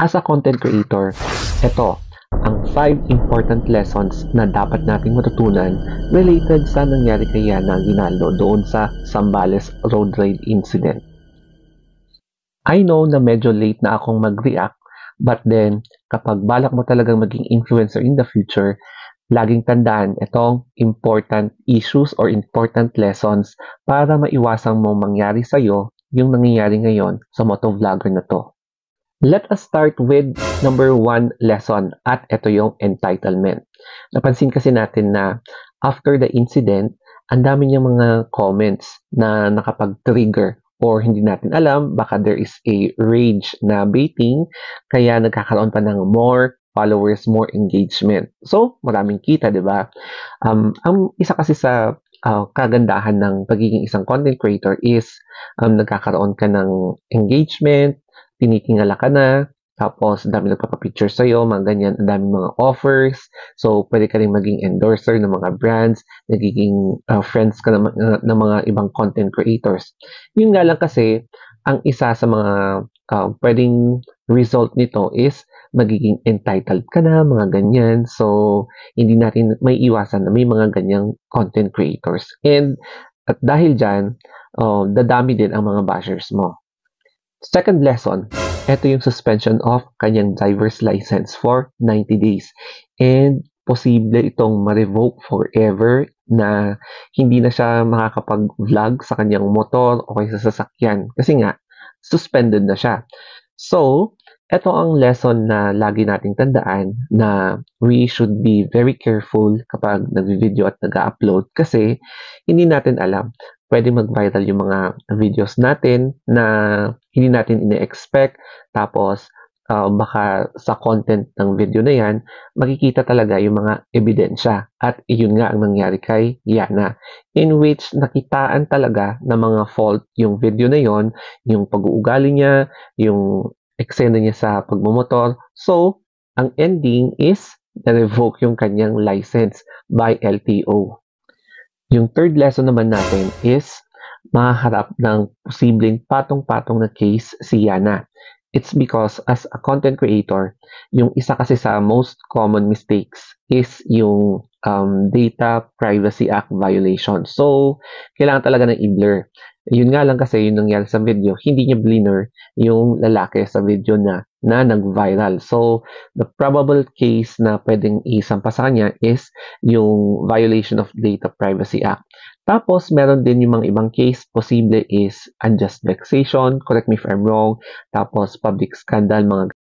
As a content creator, ito ang 5 important lessons na dapat nating matutunan related sa nangyari kay Yana Aguinaldo doon sa Zambales road rage incident. I know na medyo late na akong mag-react, but then kapag balak mo talagang maging influencer in the future, laging tandaan itong important issues or important lessons para maiwasang mong mangyari sa'yo yung nangyayari ngayon sa motovlogger na to. Let us start with number 1 lesson at ito yung entitlement. Napansin kasi natin na after the incident, ang dami niyang mga comments na nakapag-trigger or hindi natin alam, baka there is a rage na baiting, kaya nagkakaroon pa ng more followers, more engagement. So, maraming kita, di ba? Ang isa kasi sa kagandahan ng pagiging isang content creator is nagkakaroon ka ng engagement, tinitingala ka na, tapos dami nagpapapicture sa'yo, mga ganyan, ang daming mga offers. So, pwede ka rin maging endorser ng mga brands, nagiging friends ka ng mga ibang content creators. Yun nga lang kasi, ang isa sa mga pwedeng result nito is magiging entitled ka na, mga ganyan. So, hindi natin may iwasan na may mga ganyang content creators. And at dahil dyan, dadami din ang mga bashers mo. Second lesson, ito yung suspension of kanyang driver's license for 90 days. And posible itong ma-revoke forever na hindi na siya makakapag-vlog sa kanyang motor o sa sasakyan. Kasi nga, suspended na siya. So, ito ang lesson na lagi nating tandaan na we should be very careful kapag nag-video at nag-upload kasi hindi natin alam. Pwede mag-viral yung mga videos natin na hindi natin ine-expect. Tapos, baka sa content ng video na yan, makikita talaga yung mga ebidensya. At yun nga ang nangyari kay Yana. In which nakitaan talaga na mga fault yung video na yon, yung pag-uugali niya, yung eksena niya sa pagmumotor. So, ang ending is na-revoke yung kanyang license by LTO. Yung third lesson naman natin is maharap ng posibleng patong-patong na case si Yana. It's because as a content creator, yung isa kasi sa most common mistakes is yung Data Privacy Act violation. So, kailangan talaga ng i-blur. Yun nga lang kasi yung nangyari sa video, hindi niya blur yung lalaki sa video na nag-viral. So, the probable case na pwedeng isampa sa kanya is yung violation of Data Privacy Act. Tapos, meron din yung mga ibang case, posible is unjust vexation, correct me if I'm wrong, tapos public scandal, mga